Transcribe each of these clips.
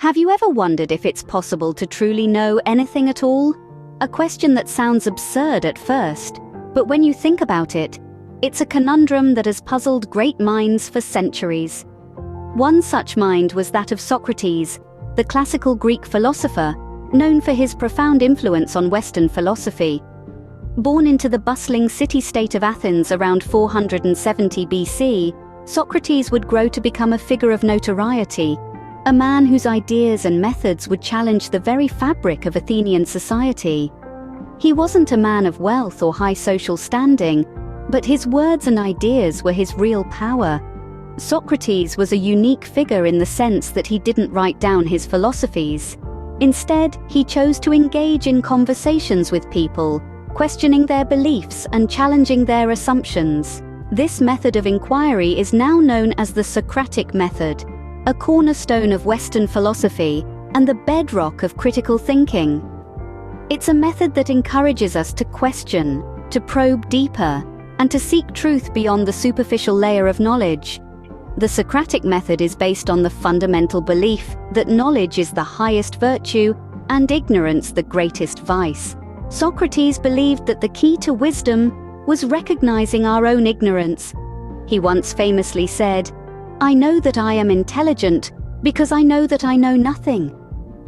Have you ever wondered if it's possible to truly know anything at all? A question that sounds absurd at first, but when you think about it, it's a conundrum that has puzzled great minds for centuries. One such mind was that of Socrates, the classical Greek philosopher, known for his profound influence on Western philosophy. Born into the bustling city-state of Athens around 470 BC, Socrates would grow to become a figure of notoriety, a man whose ideas and methods would challenge the very fabric of Athenian society. He wasn't a man of wealth or high social standing, but his words and ideas were his real power. Socrates was a unique figure in the sense that he didn't write down his philosophies. Instead, he chose to engage in conversations with people, questioning their beliefs and challenging their assumptions. This method of inquiry is now known as the Socratic method, a cornerstone of Western philosophy and the bedrock of critical thinking. It's a method that encourages us to question, to probe deeper, and to seek truth beyond the superficial layer of knowledge. The Socratic method is based on the fundamental belief that knowledge is the highest virtue and ignorance the greatest vice. Socrates believed that the key to wisdom was recognizing our own ignorance. He once famously said, "I know that I am intelligent because I know that I know nothing."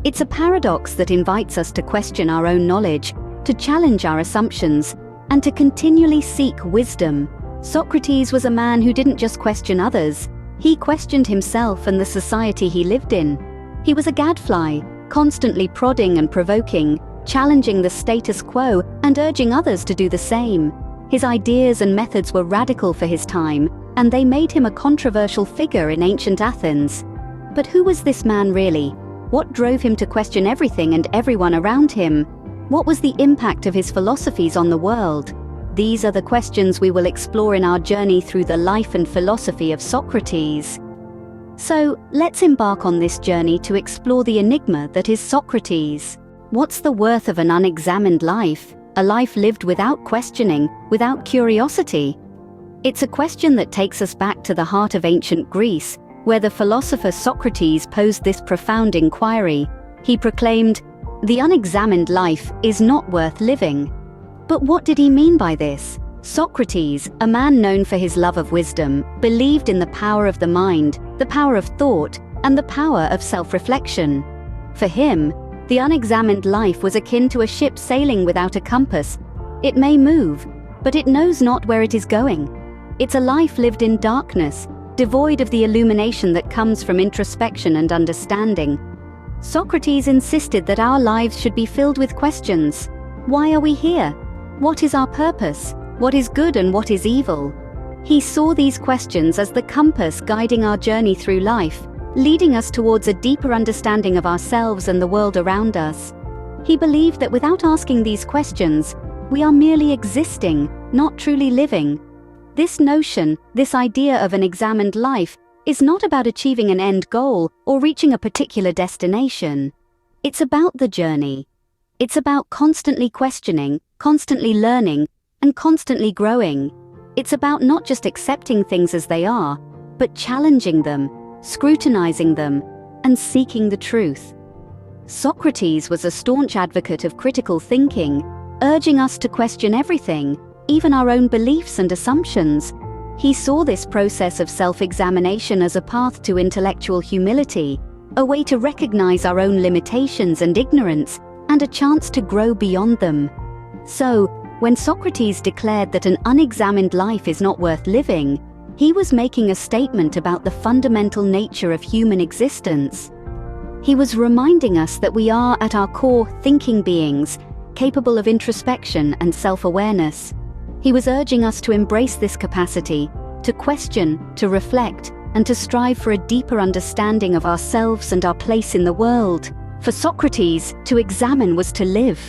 It's a paradox that invites us to question our own knowledge, to challenge our assumptions, and to continually seek wisdom. Socrates was a man who didn't just question others, he questioned himself and the society he lived in. He was a gadfly, constantly prodding and provoking, challenging the status quo and urging others to do the same. His ideas and methods were radical for his time, and they made him a controversial figure in ancient Athens. But who was this man really? What drove him to question everything and everyone around him? What was the impact of his philosophies on the world? These are the questions we will explore in our journey through the life and philosophy of Socrates. So, let's embark on this journey to explore the enigma that is Socrates. What's the worth of an unexamined life? A life lived without questioning, without curiosity? It's a question that takes us back to the heart of ancient Greece, where the philosopher Socrates posed this profound inquiry. He proclaimed, "The unexamined life is not worth living." But what did he mean by this? Socrates, a man known for his love of wisdom, believed in the power of the mind, the power of thought, and the power of self-reflection. For him, the unexamined life was akin to a ship sailing without a compass. It may move, but it knows not where it is going. It's a life lived in darkness, devoid of the illumination that comes from introspection and understanding. Socrates insisted that our lives should be filled with questions. Why are we here? What is our purpose? What is good and what is evil? He saw these questions as the compass guiding our journey through life, leading us towards a deeper understanding of ourselves and the world around us. He believed that without asking these questions, we are merely existing, not truly living. This notion, this idea of an examined life, is not about achieving an end goal or reaching a particular destination. It's about the journey. It's about constantly questioning, constantly learning, and constantly growing. It's about not just accepting things as they are, but challenging them, scrutinizing them, and seeking the truth. Socrates was a staunch advocate of critical thinking, urging us to question everything, even our own beliefs and assumptions. He saw this process of self-examination as a path to intellectual humility, a way to recognize our own limitations and ignorance, and a chance to grow beyond them. So, when Socrates declared that an unexamined life is not worth living, he was making a statement about the fundamental nature of human existence. He was reminding us that we are, at our core, thinking beings, capable of introspection and self-awareness. He was urging us to embrace this capacity, to question, to reflect, and to strive for a deeper understanding of ourselves and our place in the world. For Socrates, to examine was to live.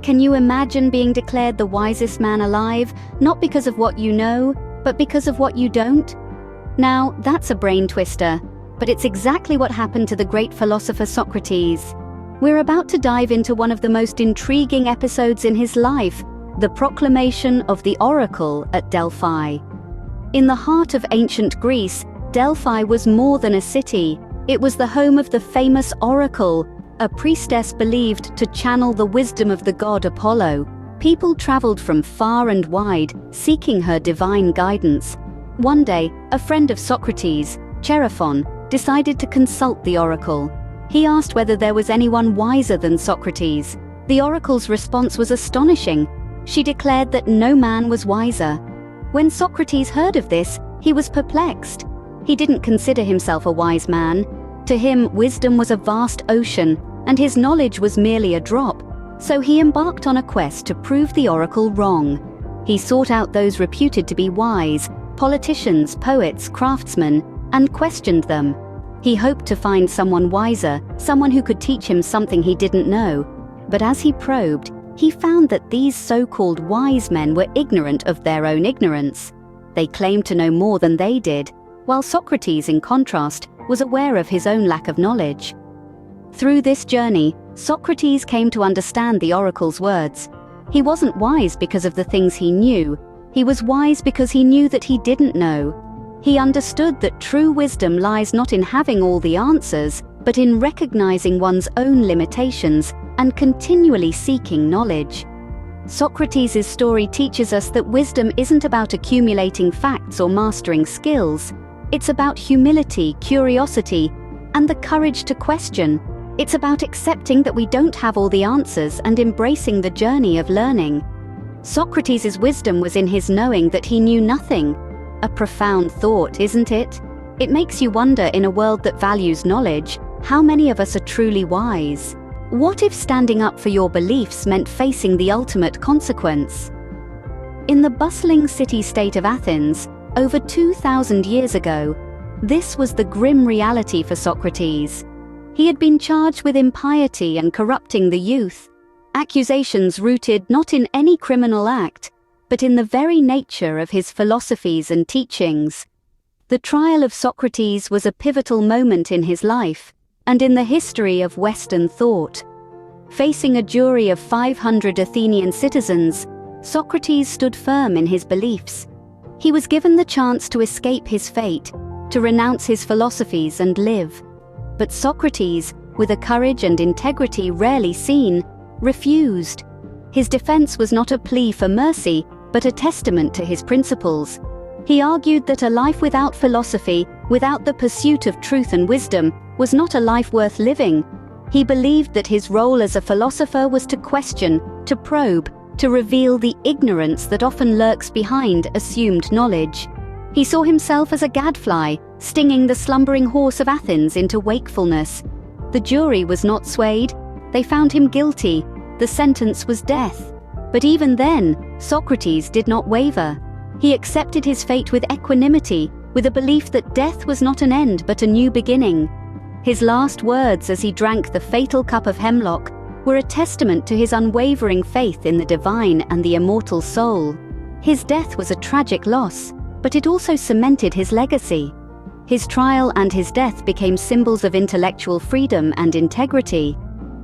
Can you imagine being declared the wisest man alive, not because of what you know, but because of what you don't? Now, that's a brain twister, but it's exactly what happened to the great philosopher Socrates. We're about to dive into one of the most intriguing episodes in his life, the proclamation of the oracle at Delphi. In the heart of ancient Greece, Delphi was more than a city. It was the home of the famous oracle, a priestess believed to channel the wisdom of the god Apollo. People traveled from far and wide, seeking her divine guidance. One day, a friend of Socrates, Chaerephon, decided to consult the oracle. He asked whether there was anyone wiser than Socrates. The oracle's response was astonishing. She declared that no man was wiser. When Socrates heard of this, he was perplexed. He didn't consider himself a wise man. To him, wisdom was a vast ocean, and his knowledge was merely a drop. So he embarked on a quest to prove the oracle wrong. He sought out those reputed to be wise, politicians, poets, craftsmen, and questioned them. He hoped to find someone wiser, someone who could teach him something he didn't know. But as he probed, he found that these so-called wise men were ignorant of their own ignorance. They claimed to know more than they did, while Socrates, in contrast, was aware of his own lack of knowledge. Through this journey, Socrates came to understand the oracle's words. He wasn't wise because of the things he knew. He was wise because he knew that he didn't know. He understood that true wisdom lies not in having all the answers, but in recognizing one's own limitations and continually seeking knowledge. Socrates' story teaches us that wisdom isn't about accumulating facts or mastering skills. It's about humility, curiosity, and the courage to question. It's about accepting that we don't have all the answers and embracing the journey of learning. Socrates' wisdom was in his knowing that he knew nothing. A profound thought, isn't it? It makes you wonder, in a world that values knowledge, how many of us are truly wise? What if standing up for your beliefs meant facing the ultimate consequence? In the bustling city-state of Athens, over 2,000 years ago, this was the grim reality for Socrates. He had been charged with impiety and corrupting the youth, accusations rooted not in any criminal act, but in the very nature of his philosophies and teachings. The trial of Socrates was a pivotal moment in his life, and in the history of Western thought. Facing a jury of 500 Athenian citizens, Socrates stood firm in his beliefs. He was given the chance to escape his fate, to renounce his philosophies and live. But Socrates, with a courage and integrity rarely seen, refused. His defense was not a plea for mercy, but a testament to his principles. He argued that a life without philosophy, without the pursuit of truth and wisdom, was not a life worth living. He believed that his role as a philosopher was to question, to probe, to reveal the ignorance that often lurks behind assumed knowledge. He saw himself as a gadfly, stinging the slumbering horse of Athens into wakefulness. The jury was not swayed. They found him guilty. The sentence was death. But even then, Socrates did not waver. He accepted his fate with equanimity, with a belief that death was not an end but a new beginning. His last words as he drank the fatal cup of hemlock were a testament to his unwavering faith in the divine and the immortal soul. His death was a tragic loss, but it also cemented his legacy. His trial and his death became symbols of intellectual freedom and integrity.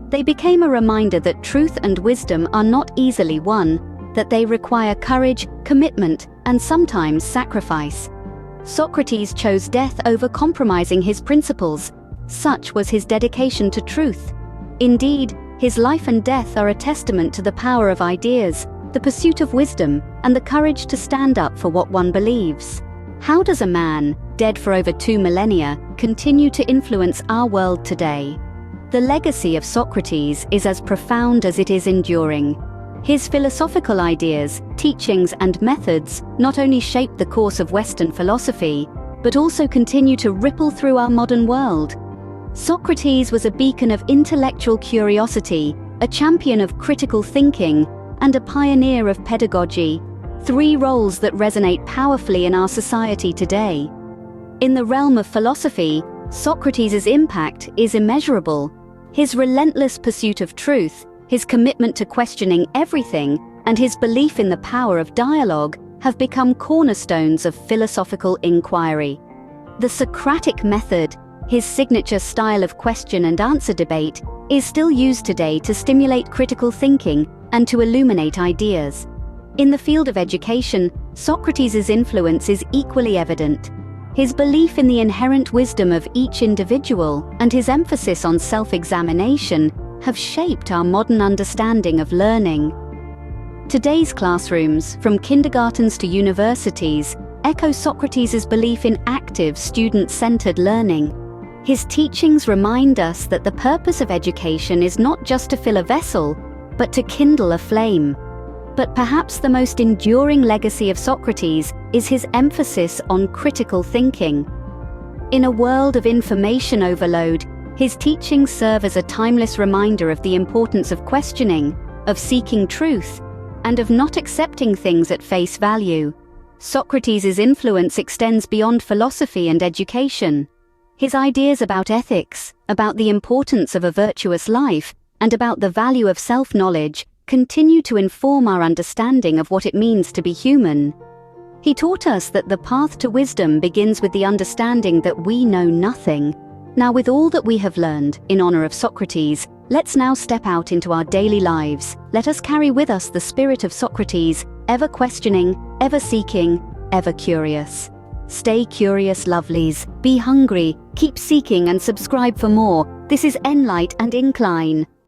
They became a reminder that truth and wisdom are not easily won, that they require courage, commitment, and sometimes sacrifice. Socrates chose death over compromising his principles. Such was his dedication to truth. Indeed, his life and death are a testament to the power of ideas, the pursuit of wisdom, and the courage to stand up for what one believes. How does a man, dead for over 2 millennia, continue to influence our world today? The legacy of Socrates is as profound as it is enduring. His philosophical ideas, teachings, and methods not only shaped the course of Western philosophy, but also continue to ripple through our modern world. Socrates was a beacon of intellectual curiosity, a champion of critical thinking, and a pioneer of pedagogy, 3 roles that resonate powerfully in our society today. In the realm of philosophy, Socrates' impact is immeasurable. His relentless pursuit of truth, his commitment to questioning everything, and his belief in the power of dialogue have become cornerstones of philosophical inquiry. The Socratic method, his signature style of question and answer debate, is still used today to stimulate critical thinking and to illuminate ideas. In the field of education, Socrates' influence is equally evident. His belief in the inherent wisdom of each individual and his emphasis on self-examination have shaped our modern understanding of learning. Today's classrooms, from kindergartens to universities, echo Socrates' belief in active, student-centered learning. His teachings remind us that the purpose of education is not just to fill a vessel, but to kindle a flame. But perhaps the most enduring legacy of Socrates is his emphasis on critical thinking. In a world of information overload, his teachings serve as a timeless reminder of the importance of questioning, of seeking truth, and of not accepting things at face value. Socrates' influence extends beyond philosophy and education. His ideas about ethics, about the importance of a virtuous life, and about the value of self-knowledge continue to inform our understanding of what it means to be human. He taught us that the path to wisdom begins with the understanding that we know nothing. Now, with all that we have learned in honor of Socrates, let's now step out into our daily lives. Let us carry with us the spirit of Socrates, ever questioning, ever seeking, ever curious. Stay curious, lovelies. Be hungry, keep seeking, and subscribe for more. This is Enlight and Incline.